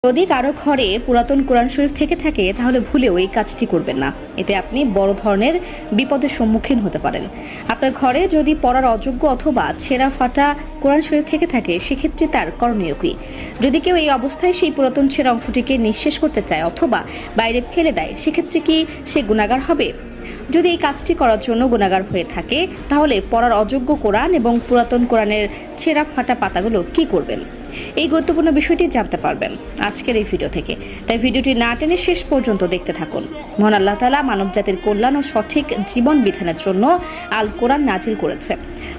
যদি কারো ঘরে পুরাতন কোরআন শরীফ থেকে থাকে তাহলে ভুলেও এই কাজটি করবেন না। এতে আপনি বড় ধরনের বিপদের সম্মুখীন হতে পারেন। আপনার ঘরে যদি পড়ার অযোগ্য অথবা ছেঁড়া ফাটা কোরআন শরীফ থেকে থাকে সেক্ষেত্রে তার করণীয় কি? যদি কেউ এই অবস্থায় সেই পুরাতন ছেঁড়া অংশটিকে নিঃশেষ করতে চায় অথবা বাইরে ফেলে দেয় সেক্ষেত্রে কি সে গুনাহগার হবে? যদি এই কাজটি করার জন্য গুনাহগার হয়ে থাকে তাহলে পড়ার অযোগ্য কোরআন এবং পুরাতন কোরআনের ছেঁড়া ফাটা পাতাগুলো কি করবেন? এই গুরুত্বপূর্ণ বিষয়টি জানতে পারবেন আজকের এই ভিডিও থেকে, তাই ভিডিওটি না টেনে শেষ পর্যন্ত দেখতে থাকুন। মহান আল্লাহ তাআলা মানবজাতির কল্যাণ ও সঠিক জীবন বিধানের জন্য আল কোরআন নাজিল করেছে।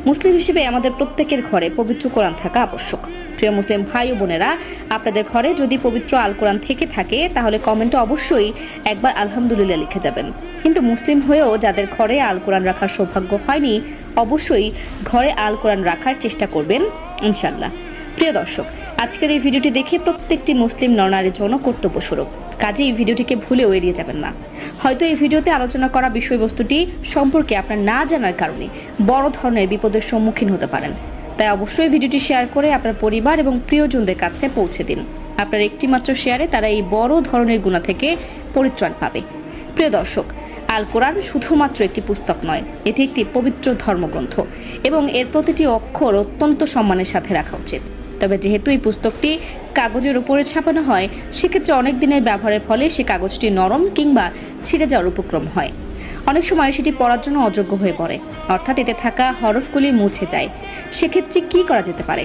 মুসলিম হিসেবে আমাদের প্রত্যেকের ঘরে পবিত্র কোরআন থাকা আবশ্যক। প্রিয় মুসলিম ভাই ও বোনেরা, আপনাদের ঘরে যদি পবিত্র আল কোরআন থেকে থাকে তাহলে কমেন্টে অবশ্যই একবার আলহামদুলিল্লাহ লিখে যাবেন। কিন্তু মুসলিম হয়েও যাদের ঘরে আল কোরআন রাখার সৌভাগ্য হয়নি অবশ্যই ঘরে আল কোরআন রাখার চেষ্টা করবেন ইনশাআল্লাহ। প্রিয় দর্শক, আজকের এই ভিডিওটি দেখে প্রত্যেকটি মুসলিম নরনারীর জন্য কর্তব্যস্বরূপ, কাজে এই ভিডিওটিকে ভুলেও এড়িয়ে যাবেন না। হয়তো এই ভিডিওতে আলোচনা করা বিষয়বস্তুটি সম্পর্কে আপনার না জানার কারণে বড় ধরনের বিপদের সম্মুখীন হতে পারেন, তাই অবশ্যই ভিডিওটি শেয়ার করে আপনার পরিবার এবং প্রিয়জনদের কাছে পৌঁছে দিন। আপনার একটিমাত্র শেয়ারে তারা এই বড় ধরনের গুনাহ থেকে পরিত্রাণ পাবে। প্রিয় দর্শক, আল কোরআন শুধুমাত্র একটি পুস্তক নয়, এটি একটি পবিত্র ধর্মগ্রন্থ এবং এর প্রতিটি অক্ষর অত্যন্ত সম্মানের সাথে রাখা উচিত। তবে যেহেতু এই পুস্তকটি কাগজের উপরে ছাপানো হয় সেক্ষেত্রে অনেক দিনের ব্যবহারের ফলে সে কাগজটি নরম কিংবা ছিঁড়ে যাওয়ার উপক্রম হয়। অনেক সময় সেটি পড়ার জন্য অযোগ্য হয়ে পড়ে, অর্থাৎ এতে থাকা হরফগুলি মুছে যায়। সেক্ষেত্রে কি করা যেতে পারে?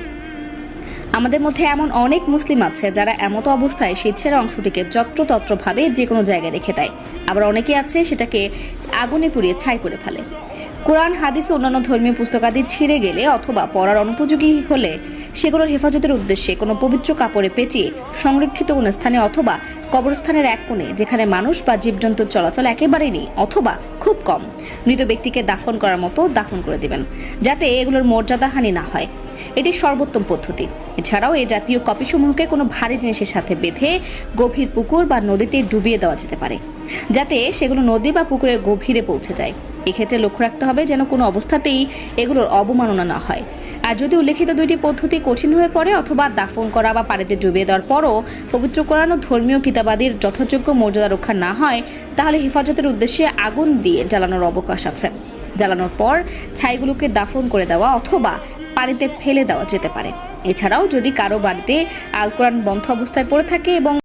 আমাদের মধ্যে এমন অনেক মুসলিম আছে যারা এমতো অবস্থায় সেই ছেঁড়া অংশটিকে যত্রতত্রভাবে যে কোনো জায়গায় রেখে দেয়, আবার অনেকে আছে সেটাকে আগুনে পুড়িয়ে ছাই করে ফেলে। কোরআন, হাদিস ও অন্যান্য ধর্মীয় পুস্তকাদি ছিঁড়ে গেলে অথবা পড়ার অনুপযোগী হলে সেগুলোর হেফাজতের উদ্দেশ্যে কোনো পবিত্র কাপড়ে পেঁচিয়ে সংরক্ষিত কোনো স্থানে অথবা কবরস্থানের এক কোণে, যেখানে মানুষ বা জীবজন্তুর চলাচল একেবারেই নেই অথবা খুব কম, মৃত ব্যক্তিকে দাফন করার মতো দাফন করে দিবেন, যাতে এগুলোর মর্যাদাহানি না হয়। এটি সর্বোত্তম পদ্ধতি। এছাড়াও এই জাতীয় কপিসমূহকে কোনো ভারী জিনিসের সাথে বেঁধে গভীর পুকুর বা নদীতে ডুবিয়ে দেওয়া যেতে পারে, যাতে সেগুলো নদী বা পুকুরের গভীরে পৌঁছে যায়। এক্ষেত্রে লক্ষ্য রাখতে হবে যেন কোনো অবস্থাতেই এগুলোর অবমাননা না হয়। আর যদি উল্লেখিত দুইটি পদ্ধতি কঠিন হয়ে পড়ে অথবা দাফন করা বা পানিতে ডুবিয়ে দেওয়ার পরও পবিত্র কোরআন ও ধর্মীয় কিতাবাদির যথাযোগ্য মর্যাদা রক্ষা না হয় তাহলে হেফাজতের উদ্দেশ্যে আগুন দিয়ে জ্বালানোর অবকাশ আছে। জ্বালানোর পর ছাইগুলোকে দাফন করে দেওয়া অথবা পানিতে ফেলে দেওয়া যেতে পারে। এছাড়াও যদি কারো বাড়িতে আল কোরআন বন্ধ অবস্থায় পড়ে থাকে এবং